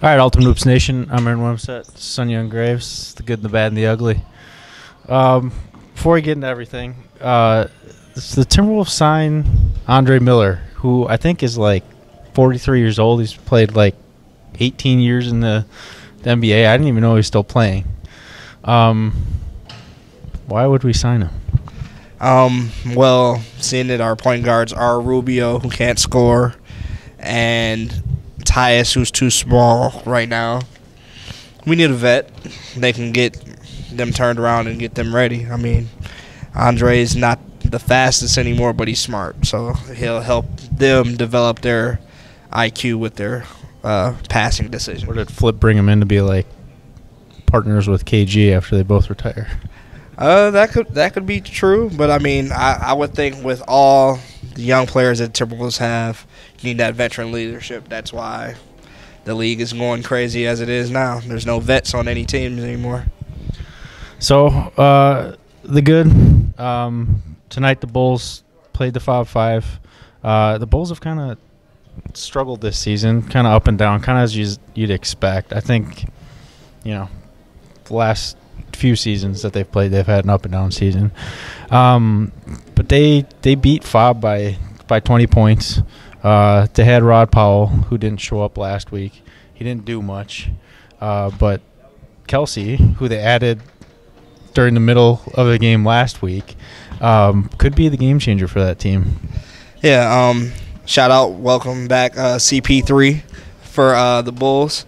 All right, Ultimate Hoops Nation. I'm Aaron Wimsett, Son Young Graves, the good, the bad, and the ugly. Before we get into everything, the Timberwolves signed Andre Miller, who I think is like 43 years old. He's played like 18 years in the NBA. I didn't even know he was still playing. Why would we sign him? Well, seeing that our point guards are Rubio, who can't score, and Tyus, who's too small right now, we need a vet. They can get them turned around and get them ready. I mean, Andre's not the fastest anymore, but he's smart, so he'll help them develop their IQ with their passing decision. Or did Flip bring him in to be like partners with KG after they both retire? That could be true, but I mean, I would think with all the young players that Timberwolves have, you need that veteran leadership. That's why the league is going crazy as it is now. There's no vets on any teams anymore. So, the good, tonight the Bulls played the 5-5. The Bulls have kind of struggled this season, kind of up and down, kind of as you'd expect. I think, the last few seasons that they've played, they've had an up and down season. But they beat Fob by 20 points. They had Rod Powell, who didn't show up last week. He didn't do much. But Kelsey, who they added during the middle of the game last week, could be the game changer for that team. Yeah, shout out, welcome back CP3 for the Bulls.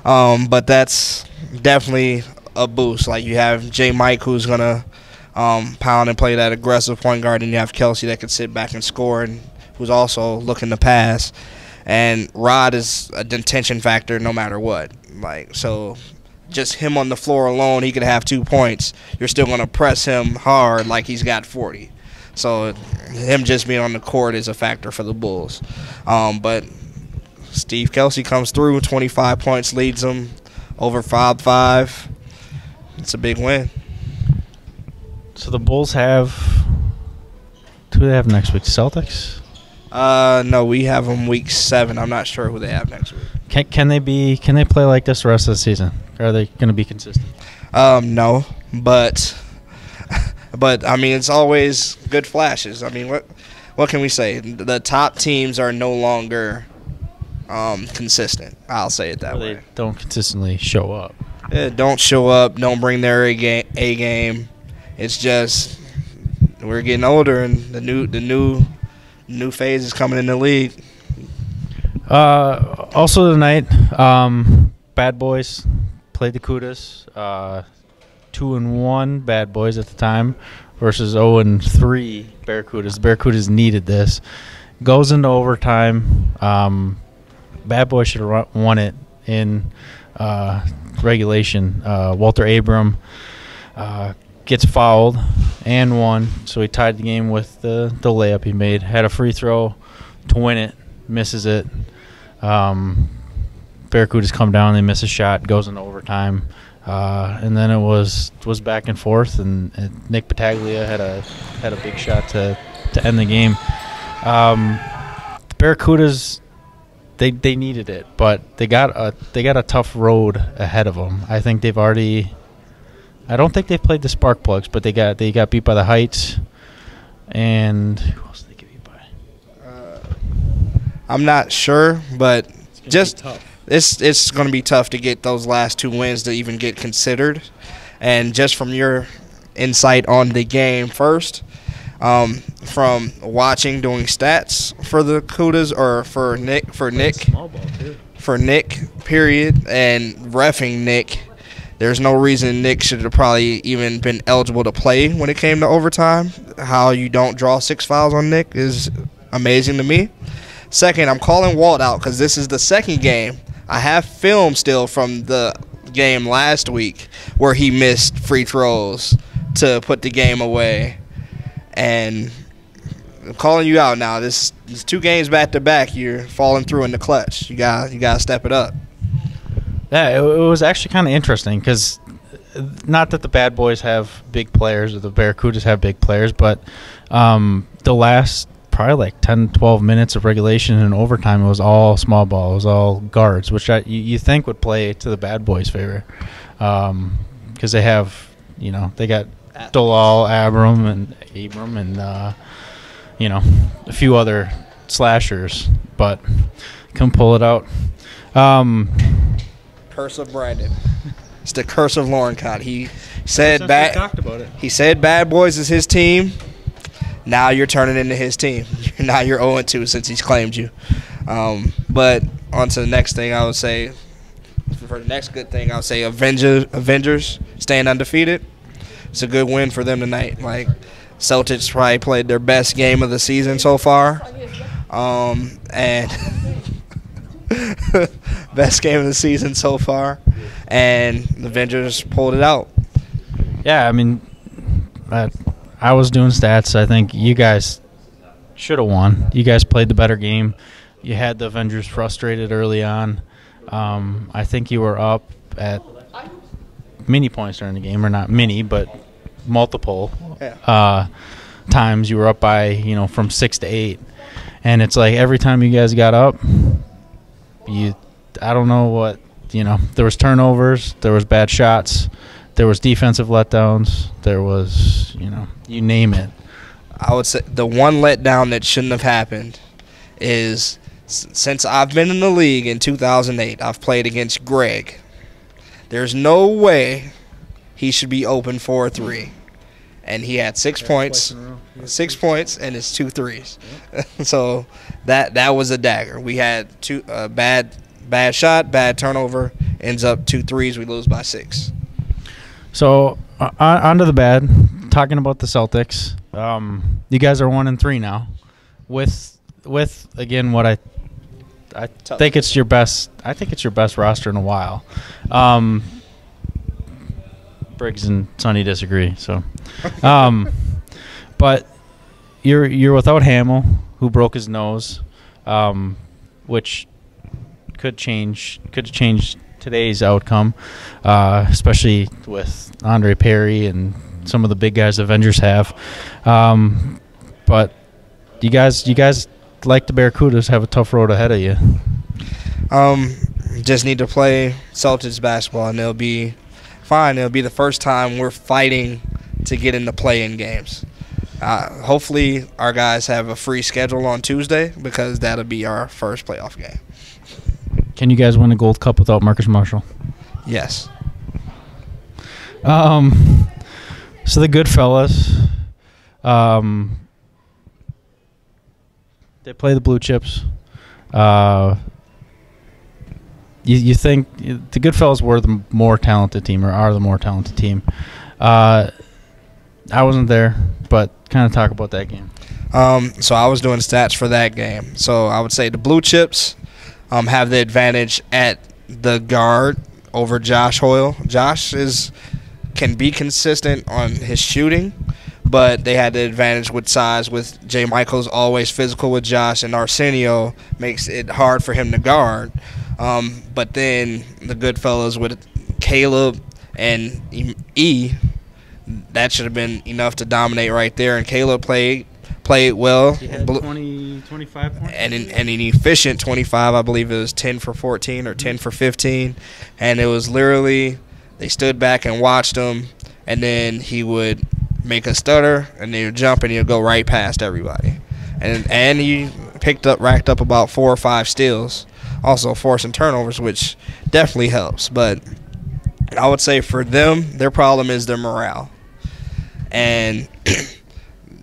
But that's definitely a boost. Like, you have J. Mike, who's going to pound and play that aggressive point guard, and you have Kelsey that can sit back and score and who's also looking to pass. And Rod is a detention factor no matter what. Like, so just him on the floor alone, he could have 2 points. You're still going to press him hard like he's got 40. So him just being on the court is a factor for the Bulls. But Steve Kelsey comes through, 25 points, leads them over 5-5. It's a big win. So the Bulls have – who do they have next week? Celtics? No, we have them week 7. I'm not sure who they have next week. Can they play like this the rest of the season? Or are they going to be consistent? No, but I mean, it's always good flashes. I mean, what can we say? The top teams are no longer consistent. I'll say it that way. They don't consistently show up. Don't show up. Don't bring their A game. It's just we're getting older, and the new phase is coming in the league. Also tonight, Bad Boys played the Cudas. 2-1 Bad Boys at the time versus 0-3 Barracudas. The Barracudas needed this. Goes into overtime. Bad Boys should have won it in regulation. Walter Abram gets fouled and won, so he tied the game with the layup he made. Had a free throw to win it, misses it. Barracudas come down, they miss a shot, goes into overtime, and then it was back and forth. And Nick Battaglia had a big shot to end the game. The Barracudas, they needed it, but they got a tough road ahead of them. I think they've already. I don't think they've played the Sparkplugs, but they got beat by the Heights. And who else did they get beat by? I'm not sure, but it's going to be tough to get those last 2 wins to even get considered. And just from your insight on the game first, from watching, doing stats for the Cudas or for Nick, period, and reffing Nick. There's no reason Nick should have probably even been eligible to play when it came to overtime. How you don't draw 6 fouls on Nick is amazing to me. Second, I'm calling Walt out because this is the second game. I have film still from the game last week where he missed free throws to put the game away. And I'm calling you out now. This 2 games back to back. You're falling through in the clutch. You gotta step it up. Yeah, it was actually kind of interesting because not that the Bad Boys have big players or the Barracudas have big players, but the last probably like 10, 12 minutes of regulation and overtime. It was all small ball. It was all guards, which you think would play to the bad boys' favor, because they have, they got Dalal, Abram, and a few other slashers, but couldn't pull it out. Curse of Brandon. It's the curse of Lorncott. He said talked about it. He said Bad Boys is his team. Now you're turning into his team. Now you're 0-2 since he's claimed you. But on to the next thing, I would say, for the next good thing, I would say Avengers staying undefeated. It's a good win for them tonight. Like, Celtics probably played their best game of the season so far. And best game of the season so far. And the Avengers pulled it out. Yeah, I mean, I was doing stats. I think you guys should have won. You guys played the better game. You had the Avengers frustrated early on. I think you were up at many points during the game, or not many, but multiple times. You were up by, from 6 to 8. And it's like every time you guys got up, I don't know what, there was turnovers, there was bad shots, there was defensive letdowns, there was, you name it. I would say the one letdown that shouldn't have happened is, since I've been in the league in 2008, I've played against Greg. There's no way he should be open 4-3. And he had 6 points. 6 points and it's 2 threes. Yep. So that was a dagger. We had two bad shot, bad turnover, ends up 2 threes. We lose by 6. So on to the bad. Talking about the Celtics, you guys are 1-3 now, with again what I think it's your best. I think it's your best roster in a while. Briggs and Sonny disagree. So, but you're without Hamill, who broke his nose, which could change today's outcome, especially with Andre Perry and some of the big guys the Avengers have. But you guys like the Barracudas have a tough road ahead of you. Just need to play Celtics basketball, and they'll be fine. It'll be the first time we're fighting to get into play-in games. Hopefully our guys have a free schedule on Tuesday, because that'll be our first playoff game. Can you guys win a Gold Cup without Marcus Marshall? Yes. So the Goodfellas, they play the Blue Chips. You think the Goodfellas were the more talented team, or are the more talented team? I wasn't there, but kind of talk about that game. So I was doing stats for that game. So I would say the Blue Chips have the advantage at the guard over Josh Hoyle. Josh can be consistent on his shooting, but they had the advantage with size, with J. Michael's always physical with Josh, and Arsenio makes it hard for him to guard. But then the Goodfellas with Caleb and E, that should have been enough to dominate right there. And Caleb played well. He had 25 points. And an efficient 25. I believe it was 10 for 14 or 10 for 15. And it was literally, they stood back and watched him, and then he would make a stutter, and they would jump, and he would go right past everybody. And he racked up about 4 or 5 steals, also forcing turnovers, which definitely helps. But I would say for them, their problem is their morale. And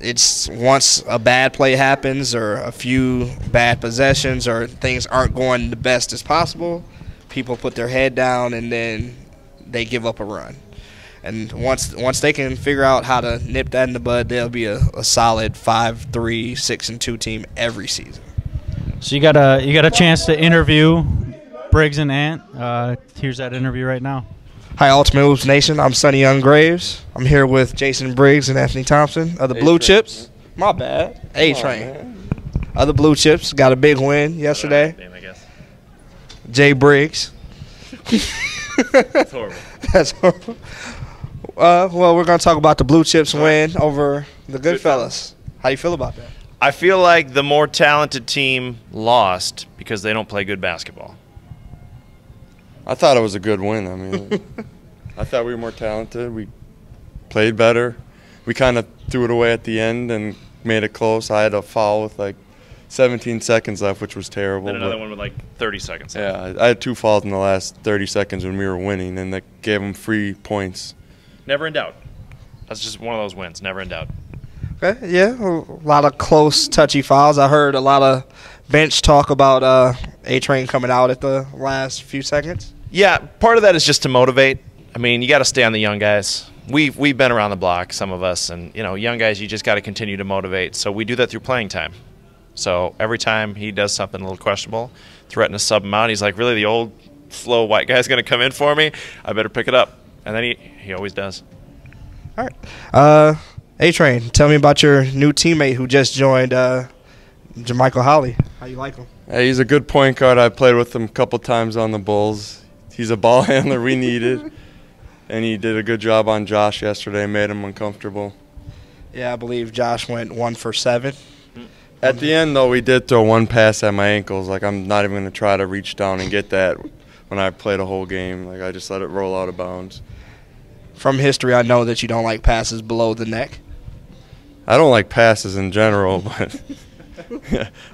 it's once a bad play happens, or a few bad possessions, or things aren't going the best as possible, people put their head down, and then they give up a run. And once they can figure out how to nip that in the bud, they'll be a solid 5-3, 6-2 team every season. So you got a chance to interview Briggs and Ant. Here's that interview right now. Hi, Ultimate Hoops Nation. I'm Sonny Young Graves. I'm here with Jason Briggs and Anthony Thompson of the Blue Chips. My bad. A-Train. Of the Blue Chips. Got a big win yesterday. Damn, I guess. Jay Briggs. That's horrible. That's horrible. Well, we're going to talk about the Blue Chips win over the Goodfellas. How you feel about that? I feel like the more talented team lost because they don't play good basketball. I thought it was a good win. I mean, I thought we were more talented. We played better. We kind of threw it away at the end and made it close. I had a foul with like 17 seconds left, which was terrible. And another one with like 30 seconds left. Yeah, I had 2 fouls in the last 30 seconds when we were winning, and that gave them free points. Never in doubt. That's just one of those wins. Never in doubt. Okay, yeah, a lot of close, touchy fouls. I heard a lot of bench talk about A-Train coming out at the last few seconds. Yeah, part of that is just to motivate. I mean, you got to stay on the young guys. We've been around the block, some of us, and young guys, you just got to continue to motivate. So we do that through playing time. So every time he does something a little questionable, threaten to sub him out, he's like, really, the old slow white guy's going to come in for me? I better pick it up. And then he always does. All right. A-Train, tell me about your new teammate who just joined, Jermichael Holly. How you like him? Hey, he's a good point guard. I played with him a couple times on the Bulls. He's a ball handler we needed. And he did a good job on Josh yesterday, made him uncomfortable. Yeah, I believe Josh went 1 for 7. At the end, though, we did throw one pass at my ankles. Like, I'm not even going to try to reach down and get that when I played a whole game. Like, I just let it roll out of bounds. From history, I know that you don't like passes below the neck. I don't like passes in general, but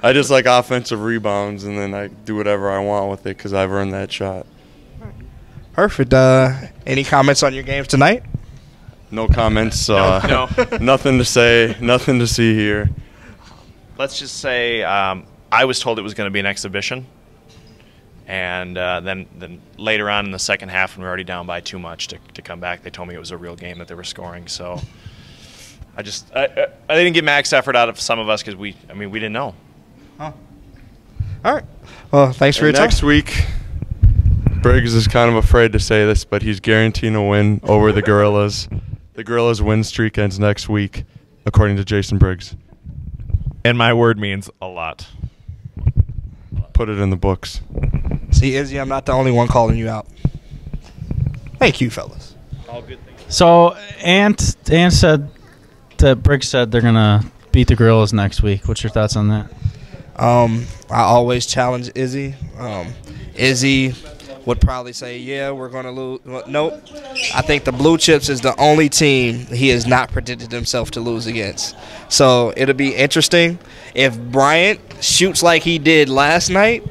I just like offensive rebounds, and then I do whatever I want with it because I've earned that shot. Perfect. Any comments on your games tonight? No comments. No. Nothing to say. Nothing to see here. Let's just say I was told it was going to be an exhibition. And then later on in the second half, when we were already down by too much to come back, they told me it was a real game that they were scoring. So I didn't get max effort out of some of us because we didn't know. Huh. All right. Well, thanks for your time. Next week, Briggs is kind of afraid to say this, but he's guaranteeing a win over the Gorillas. The Gorillas' win streak ends next week, according to Jason Briggs. And my word means a lot. Put it in the books. See, Izzy, I'm not the only one calling you out. Thank you, fellas. All good things. So, Ant said that Briggs said they're going to beat the Gorillas next week. What's your thoughts on that? I always challenge Izzy. Izzy would probably say, yeah, we're going to lose. Well, nope. I think the Blue Chips is the only team he has not predicted himself to lose against. So it'll be interesting. If Bryant shoots like he did last night,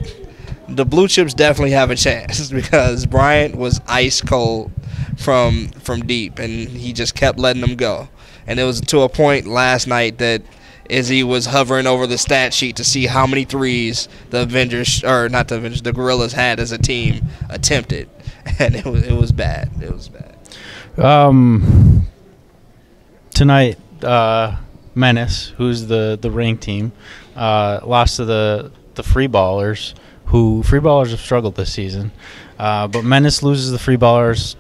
the Blue Chips definitely have a chance because Bryant was ice cold from deep, and he just kept letting them go. And it was to a point last night that Izzy was hovering over the stat sheet to see how many threes the the Gorillas had as a team attempted, and it was bad. It was bad. Tonight, Menace, who's the ranked team, lost to the Free Ballers, who Free Ballers have struggled this season. But Menace loses the Free Ballers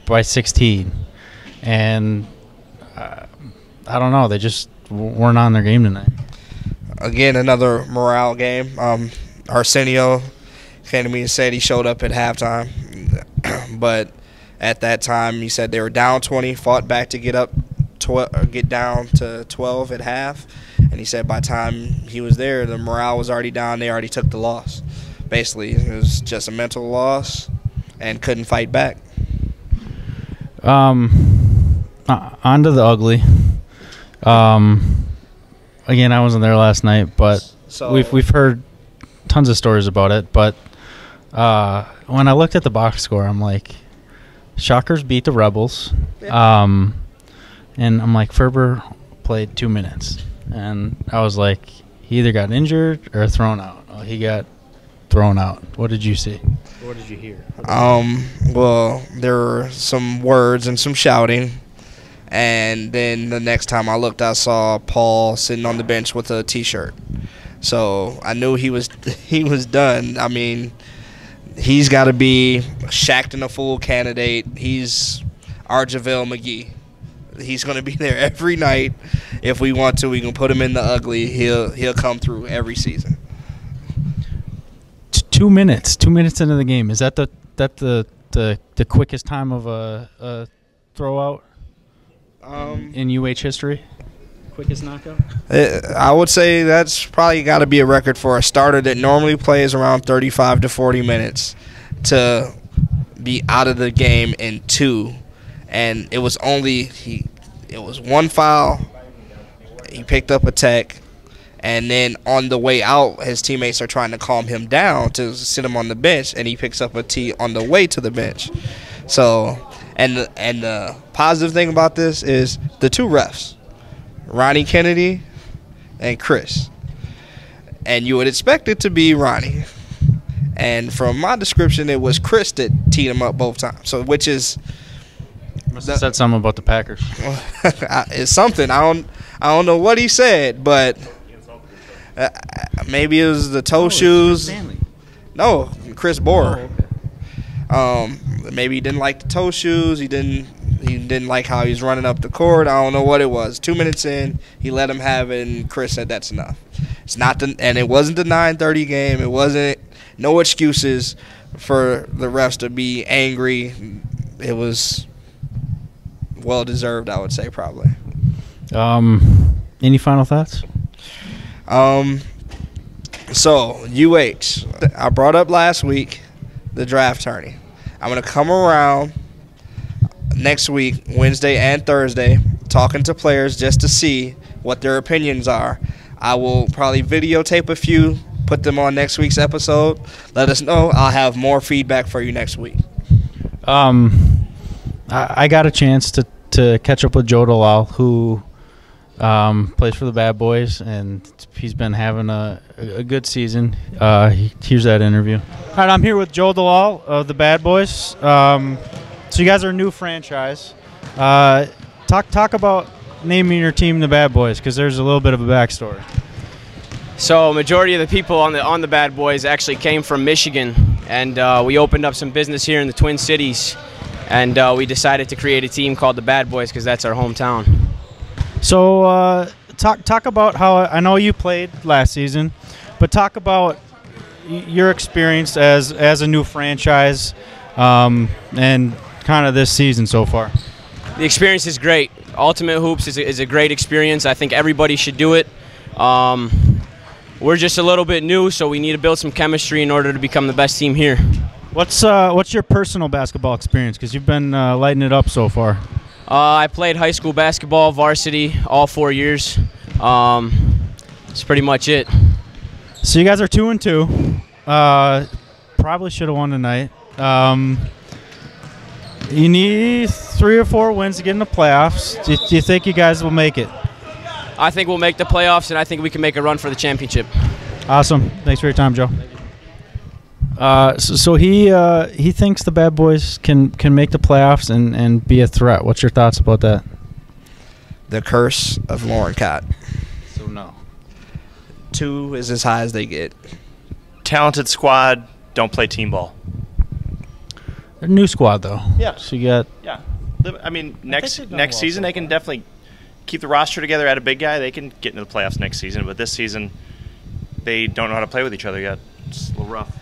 by 16, and I don't know. They just weren't on their game tonight. Again, another morale game. Arsenio came to me and said he showed up at halftime, but at that time he said they were down 20, fought back to get down to 12 at half, and he said by the time he was there, the morale was already down. They already took the loss. Basically, it was just a mental loss and couldn't fight back. On to the ugly. Again, I wasn't there last night, but we've heard tons of stories about it. But when I looked at the box score, I'm like, Shockers beat the Rebels. Yeah. And I'm like, Ferber played 2 minutes. And I was like, he either got injured or thrown out. Oh, he got thrown out. What did you see? What did you hear? Well, there were some words and some shouting. And then the next time I looked, I saw Paul sitting on the bench with a T-shirt. So I knew he was done. I mean, he's got to be Shaqtin' a Fool candidate. He's our JaVale McGee. He's going to be there every night. If we want to, we can put him in the ugly. He'll come through every season. 2 minutes. 2 minutes into the game. Is that the quickest time of a throw out? In UH history? Quickest knockout? I would say that's probably got to be a record for a starter that normally plays around 35 to 40 minutes to be out of the game in 2. And it was only it was 1 foul. He picked up a tech. And then on the way out, his teammates are trying to calm him down to sit him on the bench, and he picks up a tee on the way to the bench. So, and the positive thing about this is the 2 refs, Ronnie Kennedy and Chris. And you would expect it to be Ronnie. And from my description, it was Chris that teed him up both times. So, which is must have said something about the Packers. It's something. I don't know what he said, but. Maybe it was the toe shoes. No, Chris Bohr. Maybe he didn't like the toe shoes. He didn't like how he was running up the court. I don't know what it was. 2 minutes in, he let him have it, and Chris said that's enough. And it wasn't the 9:30 game. It wasn't no excuses for the refs to be angry. It was well deserved, I would say, probably. Any final thoughts? So UH, I brought up last week the draft tourney. I'm gonna come around next week, Wednesday and Thursday, talking to players just to see what their opinions are. I will probably videotape a few, put them on next week's episode. Let us know. I'll have more feedback for you next week. I got a chance to catch up with Joe Dalal, who plays for the Bad Boys, and he's been having a good season. Here's that interview. All right, I'm here with Joe Dalal of the Bad Boys. So you guys are a new franchise. Talk about naming your team the Bad Boys, because there's a little bit of a backstory. So majority of the people on the Bad Boys actually came from Michigan, and we opened up some business here in the Twin Cities, and we decided to create a team called the Bad Boys because that's our hometown. So talk about how, I know you played last season, but talk about your experience as a new franchise and kind of this season so far. The experience is great. Ultimate Hoops is a great experience. I think everybody should do it. We're just a little bit new, so we need to build some chemistry in order to become the best team here. What's your personal basketball experience? Because you've been lighting it up so far. I played high school basketball, varsity, all 4 years. That's pretty much it. So you guys are 2-2. Probably should have won tonight. You need 3 or 4 wins to get in the playoffs. Do you think you guys will make it? I think we'll make the playoffs, and I think we can make a run for the championship. Awesome. Thanks for your time, Joe. So he thinks the Bad Boys can make the playoffs and be a threat. What's your thoughts about that? The curse of Lauren Cott. So no. 2 is as high as they get. Talented squad, don't play team ball. They're a new squad though. Yeah. So you got. Yeah. I mean, next season they can definitely keep the roster together, add a big guy. They can get into the playoffs next season. But this season, they don't know how to play with each other yet. It's a little rough.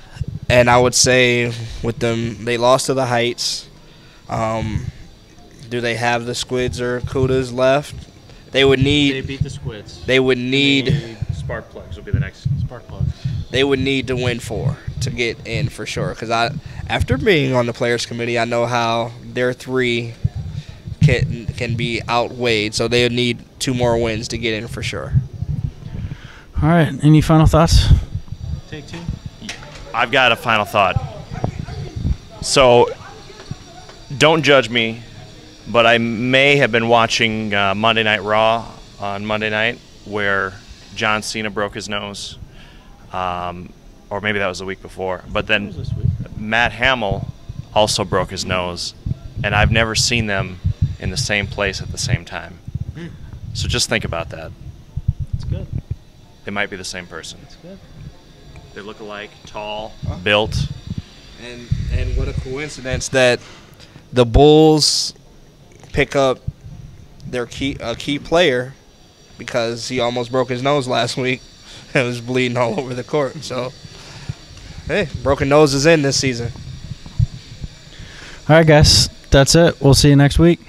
And I would say with them, they lost to the Heights. Do they have the Squids or Cudas left? They would need. They beat the Squids. They would need. Spark plugs will be the next. Spark plugs. They would need to win 4 to get in for sure. Because after being on the players committee, I know how their 3 can be outweighed. So they would need 2 more wins to get in for sure. All right. Any final thoughts? Take 2. I've got a final thought. So, don't judge me, but I may have been watching Monday Night Raw on Monday night where John Cena broke his nose. Or maybe that was the week before. But then Matt Hamill also broke his nose, and I've never seen them in the same place at the same time. So just think about that. That's good. They might be the same person. That's good. They look alike, tall, built. And what a coincidence that the Bulls pick up their key player because he almost broke his nose last week and was bleeding all over the court. So, hey, broken nose is in this season. All right, guys. That's it. We'll see you next week.